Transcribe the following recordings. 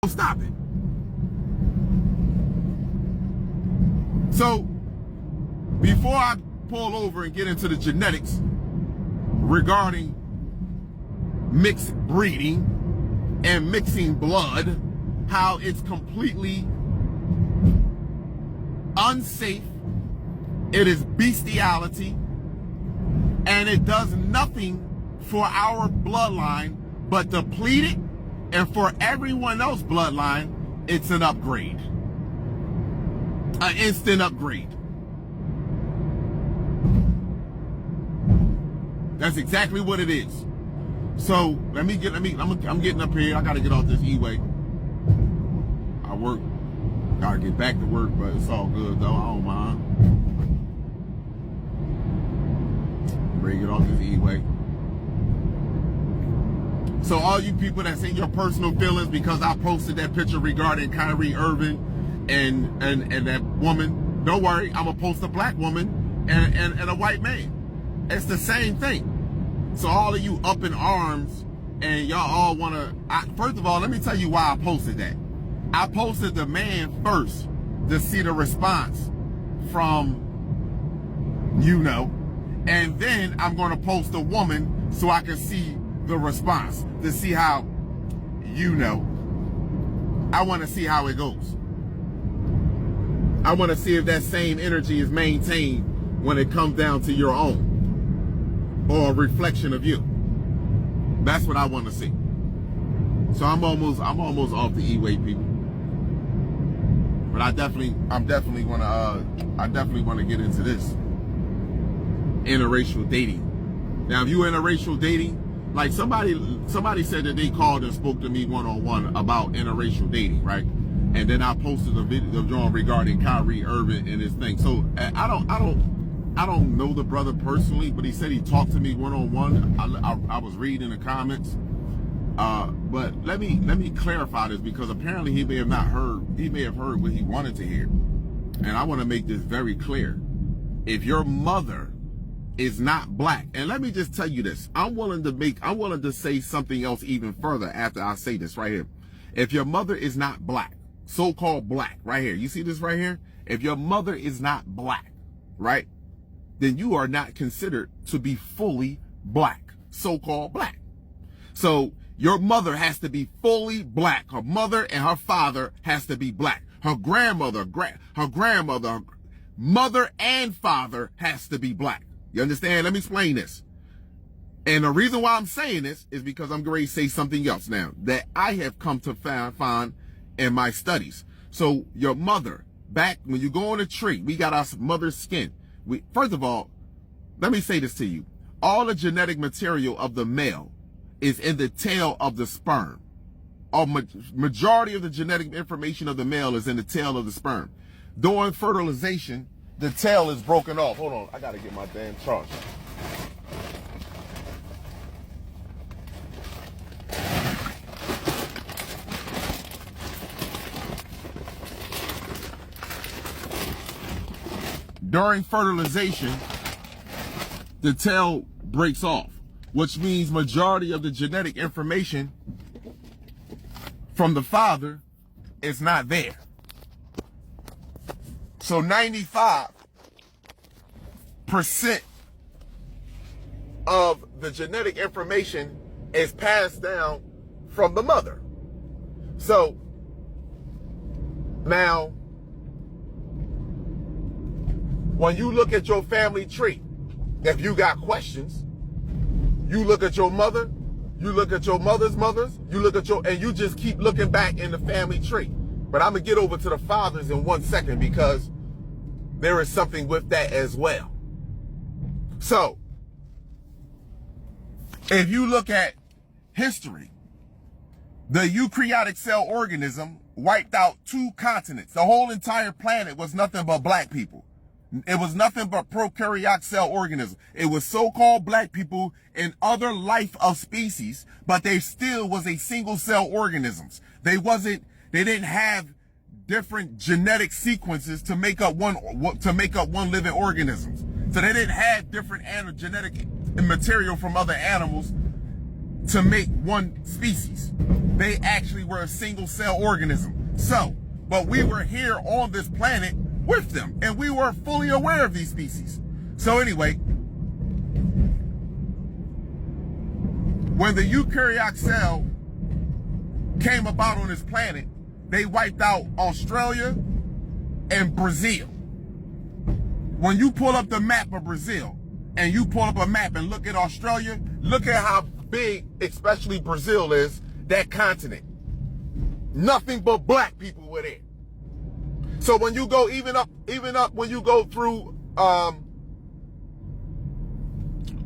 Stop it. So, before I pull over and get into the genetics regarding mixed breeding and mixing blood, how it's completely unsafe, it is bestiality, and it does nothing for our bloodline but deplete it, and for everyone else's bloodline, it's an upgrade. An instant upgrade. That's exactly what it is. So I'm getting up here. I gotta get off this E-way. I work, gotta get back to work, but it's all good though. I don't mind. Ready to get off this E-way. So all you people that's in your personal feelings because I posted that picture regarding Kyrie Irving and that woman, don't worry, I'm gonna post a black woman and a white man. It's the same thing. So all of you up in arms and y'all all wanna, first of all, let me tell you why I posted that. I posted the man first to see the response from, and then I'm gonna post a woman so I can see the response, to see how, I wanna see how it goes. I want to see if that same energy is maintained when it comes down to your own, or a reflection of you. That's what I want to see. So I'm almost off the E-way, people. But I definitely want to get into this interracial dating. Now, if you interracial dating, like somebody said that they called and spoke to me one-on-one about interracial dating, right? And then I posted a video drawing regarding Kyrie Irving and his thing. So I don't know the brother personally, but he said he talked to me one-on-one. I was reading the comments. But let me clarify this, because apparently he may have heard what he wanted to hear. And I want to make this very clear. If your mother is not black, and let me just tell you this, I'm willing to say something else even further after I say this right here. If your mother is not black, so-called black, right here. You see this right here? If your mother is not black, right, then you are not considered to be fully black, so-called black. So your mother has to be fully black. Her mother and her father has to be black. Her grandmother, mother and father has to be black. You understand? Let me explain this. And the reason why I'm saying this is because I'm going to say something else now that I have come to find in my studies. So your mother, back when you go on a tree, we got our mother's skin. First of all, let me say this to you. All the genetic material of the male is in the tail of the sperm. A majority of the genetic information of the male is in the tail of the sperm. During fertilization, the tail is broken off. Hold on, I gotta get my damn charge. During fertilization, the tail breaks off, which means majority of the genetic information from the father is not there. So 95% of the genetic information is passed down from the mother. So now, when you look at your family tree, if you got questions, you look at your mother, you look at your mother's mothers, and you just keep looking back in the family tree. But I'm gonna get over to the fathers in 1 second, because there is something with that as well. So, if you look at history, the eukaryotic cell organism wiped out 2 continents. The whole entire planet was nothing but black people. It was nothing but prokaryotic cell organism. It was so-called black people in other life of species, but they still was a single cell organisms. They didn't have different genetic sequences to make up one living organisms. So they didn't have different genetic material from other animals to make one species. They actually were a single cell organism. So, but we were here on this planet with them, and we were fully aware of these species. So anyway, when the eukaryotic cell came about on this planet, they wiped out Australia and Brazil. When you pull up the map of Brazil and you pull up a map and look at Australia, look at how big, especially Brazil is, that continent. Nothing but black people were there. So when you go even up when you go through,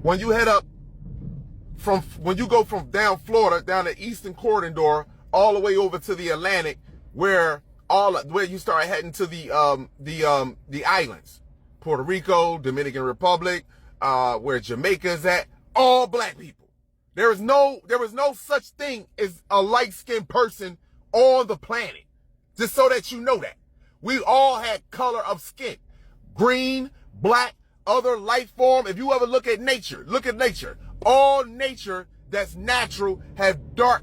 when you go from down Florida, down the eastern corridor, all the way over to the Atlantic, where you start heading to the islands, Puerto Rico, Dominican Republic, where Jamaica is at, all black people. There was no such thing as a light-skinned person on the planet. Just so that you know that. We all had color of skin. Green, black, other life form. If you ever look at nature. All nature that's natural have dark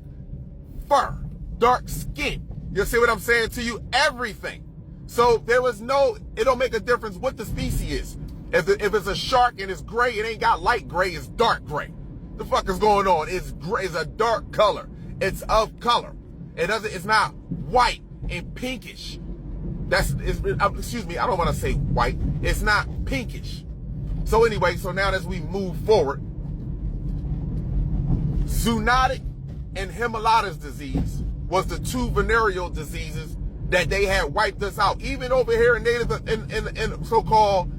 fur, dark skin. You see what I'm saying to you? Everything. So it don't make a difference what the species is. If it's a shark and it's gray, it ain't got light gray, it's dark gray. The fuck is going on? It's gray, it's a dark color. It's of color. It's not white and pinkish. Excuse me, I don't want to say white. It's not pinkish. So anyway, so now as we move forward, zoonotic and Himalaya's disease was the two venereal diseases that they had wiped us out. Even over here in so-called,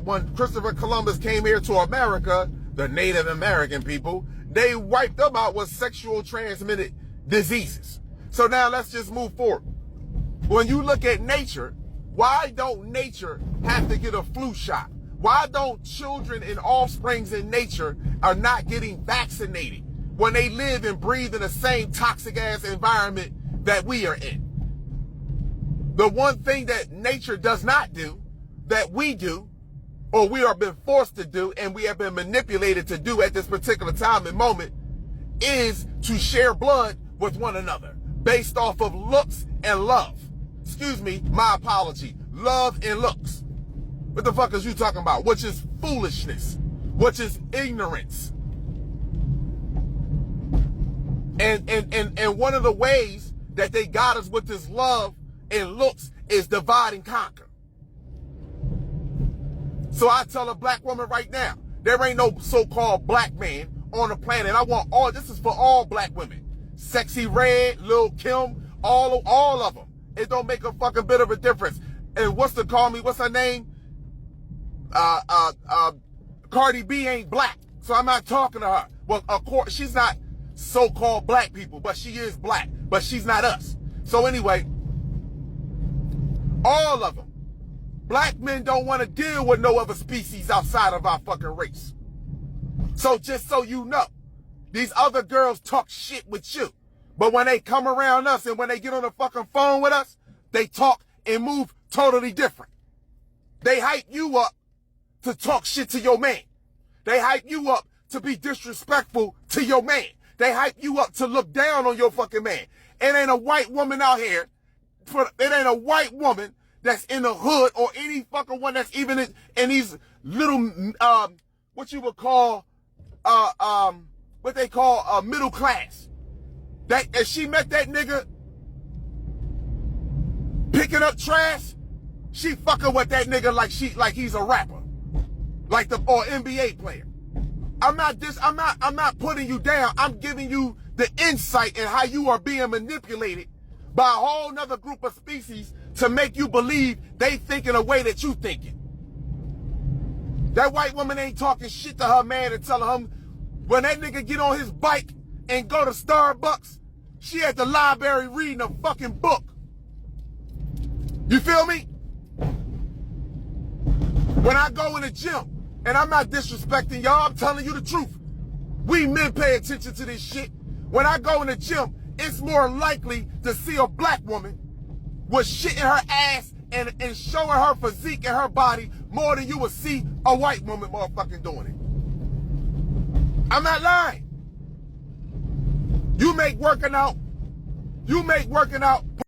when Christopher Columbus came here to America, the Native American people, they wiped them out with sexual transmitted diseases. So now let's just move forward. When you look at nature, why don't nature have to get a flu shot? Why don't children and offsprings in nature are not getting vaccinated when they live and breathe in the same toxic ass environment that we are in? The one thing that nature does not do, that we do, or we are been forced to do, and we have been manipulated to do at this particular time and moment, is to share blood with one another based off of looks and love. Excuse me, my apology. Love and looks. What the fuck is you talking about? Which is foolishness. Which is ignorance. And one of the ways that they got us with this love and looks is divide and conquer. So I tell a black woman right now, there ain't no so-called black man on the planet. I want this is for all black women. Sexy Red, Lil Kim, all of them. It don't make a fucking bit of a difference. And what's her name? Cardi B ain't black, so I'm not talking to her. Well, of course, she's not so-called black people, but she is black, but she's not us. So anyway, all of them. Black men don't want to deal with no other species outside of our fucking race. So just so you know, these other girls talk shit with you. But when they come around us and when they get on the fucking phone with us, they talk and move totally different. They hype you up to talk shit to your man. They hype you up to be disrespectful to your man. They hype you up to look down on your fucking man. It ain't a white woman out here. It ain't a white woman that's in the hood or any fucking one that's even in these little, what you would call, what they call middle class. That if she met that nigga picking up trash, she fucking with that nigga like he's a rapper, or NBA player. I'm not putting you down. I'm giving you the insight in how you are being manipulated by a whole nother group of species to make you believe they think in a way that you thinking. That white woman ain't talking shit to her man and telling him when that nigga get on his bike and go to Starbucks, she at the library reading a fucking book. You feel me? When I go in the gym, and I'm not disrespecting y'all, I'm telling you the truth. We men pay attention to this shit. When I go in the gym, it's more likely to see a black woman with shit in her ass and showing her physique and her body more than you would see a white woman motherfucking doing it. I'm not lying. You make working out You make working out